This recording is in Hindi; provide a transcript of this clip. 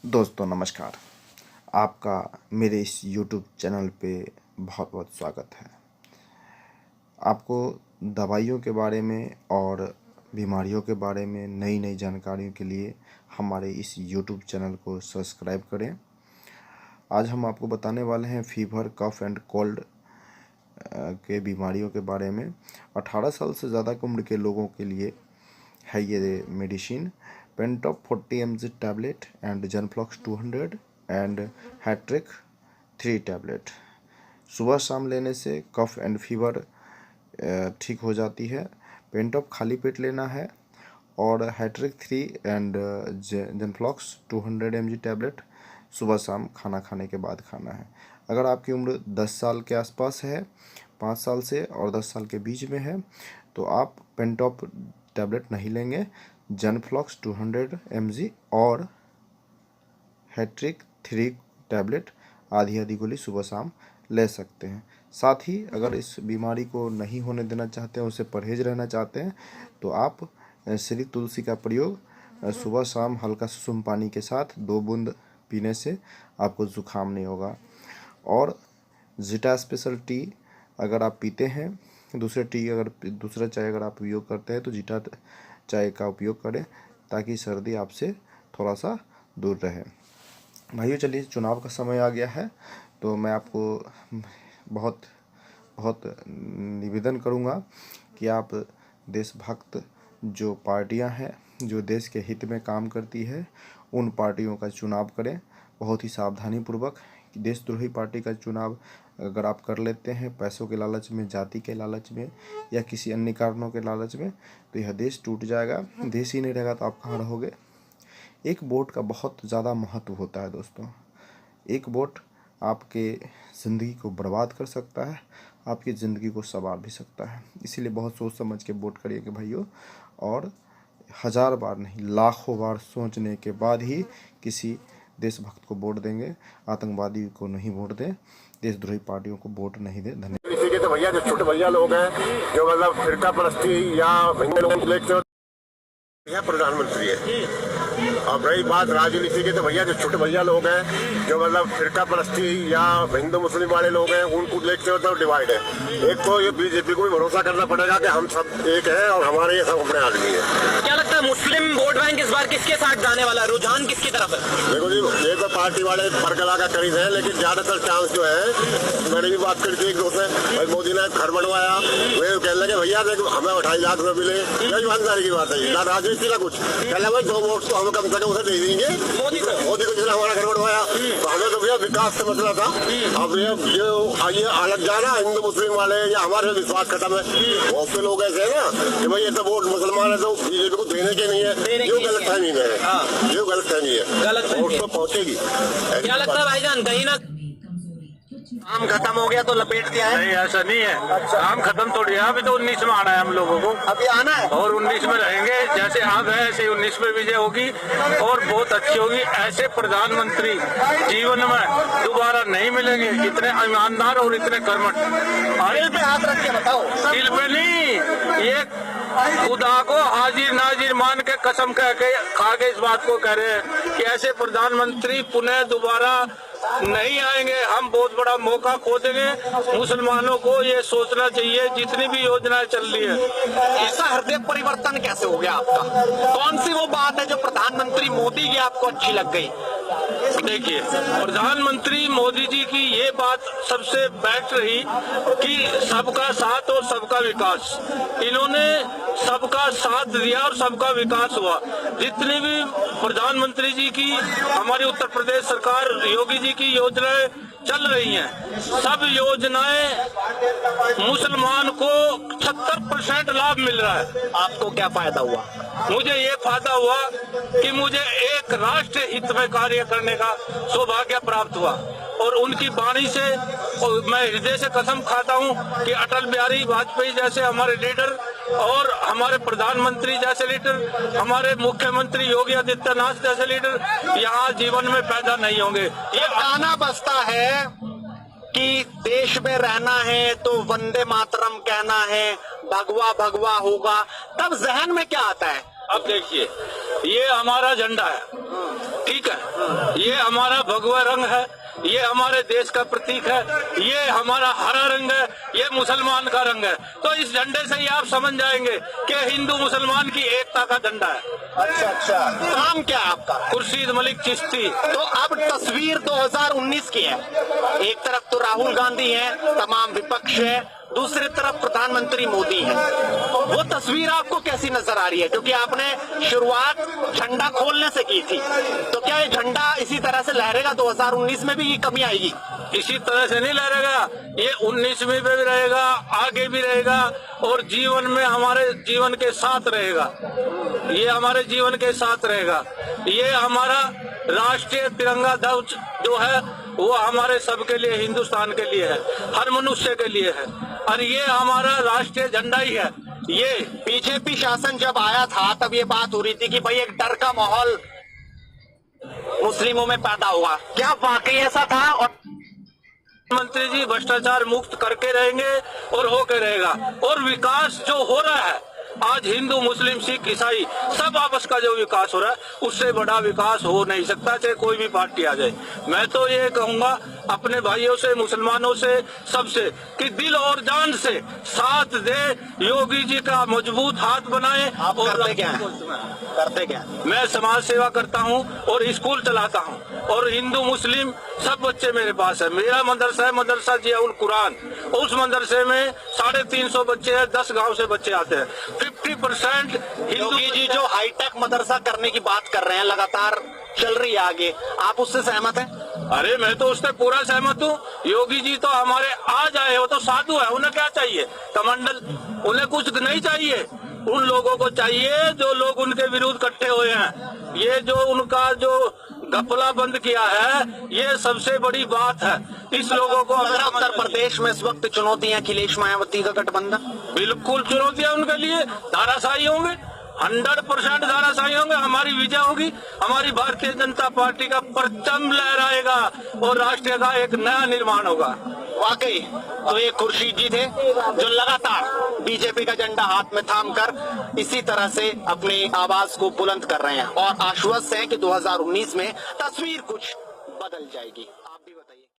दोस्तों नमस्कार। आपका मेरे इस YouTube चैनल पे बहुत बहुत स्वागत है। आपको दवाइयों के बारे में और बीमारियों के बारे में नई नई जानकारियों के लिए हमारे इस YouTube चैनल को सब्सक्राइब करें। आज हम आपको बताने वाले हैं फीवर, कफ एंड कोल्ड के बीमारियों के बारे में। 18 साल से ज़्यादा की उम्र के लोगों के लिए है ये medicine. Pantop 40 mg tablet and Zenflox 200 and हैट्रिक 3 टैबलेट सुबह शाम लेने से कफ एंड फीवर ठीक हो जाती है। पेंटॉप खाली पेट लेना है और hat trick 3 and Zenflox 200 mg tablet सुबह शाम खाना खाने के बाद खाना है। अगर आपकी उम्र 10 साल के आसपास है, 5 साल से और 10 साल के बीच में है, तो आप पेंटॉप टैबलेट नहीं लेंगे। जनफ्लॉक्स 200 mg और हैट्रिक 3 टैबलेट आधी गोली सुबह शाम ले सकते हैं। साथ ही अगर इस बीमारी को नहीं होने देना चाहते हैं, उससे परहेज रहना चाहते हैं, तो आप श्री तुलसी का प्रयोग सुबह शाम हल्का सुसुम पानी के साथ 2 बूंद पीने से आपको जुकाम नहीं होगा। और जीटा स्पेशल टी अगर आप पीते हैं, दूसरा चाय अगर आप उपयोग करते हैं, तो जीटा चाय का उपयोग करें ताकि सर्दी आपसे थोड़ा सा दूर रहे। भाइयों, चलिए चुनाव का समय आ गया है, तो मैं आपको बहुत बहुत निवेदन करूंगा कि आप देशभक्त जो पार्टियां हैं, जो देश के हित में काम करती है, उन पार्टियों का चुनाव करें बहुत ही सावधानीपूर्वक। देशद्रोही पार्टी का चुनाव अगर आप कर लेते हैं पैसों के लालच में, जाति के लालच में या किसी अन्य कारणों के लालच में, तो यह देश टूट जाएगा। देश ही नहीं रहेगा तो आप कहाँ रहोगे। एक वोट का बहुत ज़्यादा महत्व होता है दोस्तों। एक वोट आपके ज़िंदगी को बर्बाद कर सकता है, आपकी ज़िंदगी को संवार भी सकता है। इसीलिए बहुत सोच समझ के वोट करिएगा भाइयों, और 1000 बार नहीं, लाखों बार सोचने के बाद ही किसी देशभक्त को वोट देंगे। आतंकवादी को नहीं वोट दें, देशद्रोही पार्टियों को वोट नहीं दें। धन्यवाद। इसी के तो भैया जो छोटे भैया लोग हैं, जो मतलब फिरका परस्ती या प्रधानमंत्री है। अब रही बात राजनीति के, तो भैया जो छोटे भैया लोग हैं, जो मतलब फिरका परस्ती या हिंदू मुस्लिम वाले लोग हैं, उनको देखते हो तो डिवाइड है। एक तो ये बीजेपी को भी भरोसा करना पड़ेगा कि हम सब एक हैं और हमारे ये सब अपने आदमी है। क्या लगता है मुस्लिम वोट बैंक इस बार किसके साथ जाने वाला है? रुझान किसकी तरफ है? देखो जी, ये तो पार्टी वाले परगला का करीब है, लेकिन ज्यादातर चांस जो है, मैंने भी बात करी थी एक दोस्त से, भाई मोदी ने घर बनवाया, वे कहने लगे भैया देखो हमें 28 लाख रुपए मिले, यही ईमानदारी की बात है, ना राजनीति ना कुछ। कहला भाई 2 वोट तो हम कम से कम उसे दे देंगे मोदी को जिसने हमारा घर बनवाया। तो हमें तो भैया विकास से मसला था। अब ये अलग जाना हिंदू मुस्लिम वाले या हमारे विश्वास खत्म है। बहुत से लोग ऐसे है ना कि भाई ये तो वोट मुसलमान है तो बीजेपी को देने के नहीं है, ये गलत फहमी है। ये गलत फहमी है, वोट तो पहुंचेगी। क्या लगता है भाईजान, कहीं ना काम खत्म हो गया तो लपेट दिया है? नहीं, ऐसा नहीं है। काम खत्म थोड़ी है, अभी तो 19 में आना है हम लोगों को। अभी आना है और 19 में रहेंगे, जैसे अब है ऐसे 19 में विजय होगी और बहुत अच्छी होगी। ऐसे प्रधानमंत्री जीवन में दोबारा नहीं मिलेंगे, इतने ईमानदार और इतने कर्मठ। दिल पे हाथ रख के बताओ। दिल पे नहीं, ये खुदा को हाजिर नाजिर मान के कसम कह के खा के इस बात को कह रहे हैं कि ऐसे प्रधानमंत्री पुनः दोबारा नहीं आएंगे। हम बहुत बड़ा मौका खो देंगे। मुसलमानों को ये सोचना चाहिए, जितनी भी योजनाएं चल रही है। ऐसा हृदय परिवर्तन कैसे हो गया आपका? कौन सी वो बात है जो प्रधानमंत्री मोदी की आपको अच्छी लग गई? देखिए, प्रधानमंत्री मोदी जी की ये बात सबसे बेस्ट रही कि सबका साथ और सबका विकास। इन्होंने सबका साथ दिया और सबका विकास हुआ। जितनी भी प्रधानमंत्री जी की, हमारी उत्तर प्रदेश सरकार योगी जी की योजनाएं चल रही हैं, सब योजनाएं मुसलमान को 70% लाभ मिल रहा है। आपको क्या फायदा हुआ? मुझे ये फायदा हुआ कि मुझे एक राष्ट्र हित में कार्य करने का सौभाग्य प्राप्त हुआ और उनकी वाणी से मैं हृदय से कसम खाता हूँ कि अटल बिहारी वाजपेयी जैसे हमारे लीडर और हमारे प्रधानमंत्री जैसे लीडर, हमारे मुख्यमंत्री योगी आदित्यनाथ जैसे लीडर यहाँ जीवन में पैदा नहीं होंगे। ये गाना बजता है कि देश में रहना है तो वंदे मातरम कहना है, भगवा भगवा होगा, तब जहन में क्या आता है? अब देखिए, ये हमारा झंडा है, ठीक है, ये हमारा भगवा रंग है, ये हमारे देश का प्रतीक है, ये हमारा हरा रंग है, ये मुसलमान का रंग है। तो इस झंडे से ही आप समझ जाएंगे कि हिंदू मुसलमान की एकता का झंडा है। अच्छा, नाम क्या है आपका? खुर्शीद मलिक चिश्ती। तो अब तस्वीर 2019 की है, एक तरफ तो राहुल गांधी है, तमाम विपक्ष है, दूसरी तरफ प्रधानमंत्री मोदी है। वो तस्वीर आपको कैसी नजर आ रही है? क्योंकि आपने शुरुआत झंडा खोलने से की थी, तो क्या ये झंडा इसी तरह से लहरेगा 2019 में भी? ये कमी आएगी? इसी तरह से नहीं लहरेगा, ये 19वीं में भी रहेगा, आगे भी रहेगा, और जीवन में हमारे जीवन के साथ रहेगा। ये हमारे जीवन के साथ रहेगा। ये हमारा राष्ट्रीय तिरंगा ध्वज जो है वो हमारे सबके लिए, हिंदुस्तान के लिए है, हर मनुष्य के लिए है, और ये हमारा राष्ट्रीय झंडा ही है। ये बीजेपी शासन जब आया था तब ये बात हो रही थी कि भाई एक डर का माहौल मुस्लिमों में पैदा हुआ, क्या वाकई ऐसा था? और मंत्री जी भ्रष्टाचार मुक्त करके रहेंगे और होके रहेगा। और विकास जो हो रहा है आज, हिंदू मुस्लिम सिख ईसाई सब आपस का जो विकास हो रहा है, उससे बड़ा विकास हो नहीं सकता, चाहे कोई भी पार्टी आ जाए। मैं तो ये कहूंगा अपने भाइयों से, मुसलमानों से, सबसे कि दिल और जान से साथ दे, योगी जी का मजबूत हाथ बनाए। आप करते क्या हैं? करते क्या? मैं समाज सेवा करता हूं और स्कूल चलाता हूं, और हिंदू मुस्लिम सब बच्चे मेरे पास है। मेरा मदरसा है, मदरसा जियाउल कुरान। उस मदरसे में 350 बच्चे हैं, 10 गांव से बच्चे आते हैं। 50% योगी जी जो हाईटेक मदरसा करने की बात कर रहे हैं, लगातार चल रही है आगे, आप उससे सहमत हैं? अरे मैं तो उससे पूरा सहमत हूँ। योगी जी तो हमारे आज आए, वो तो साधु है, उन्हें क्या चाहिए? कमंडल, उन्हें कुछ नहीं चाहिए। उन लोगों को चाहिए जो लोग उनके विरुद्ध इकट्ठे हुए हैं। ये जो उनका जो घपला बंद किया है, ये सबसे बड़ी बात है। इस लोगों को उत्तर प्रदेश में इस वक्त चुनौती है अखिलेश मायावती का गठबंधन। बिल्कुल चुनौतियां उनके लिए, धाराशाही होंगे, 100% धाराशाही होंगे। हमारी विजय होगी, हमारी भारतीय जनता पार्टी का परचम लहराएगा और राष्ट्र का एक नया निर्माण होगा। वाकई तो ये खुर्शीद जी थे जो लगातार बीजेपी का झंडा हाथ में थामकर इसी तरह से अपनी आवाज को बुलंद कर रहे हैं और आश्वस्त हैं कि 2019 में तस्वीर कुछ बदल जाएगी।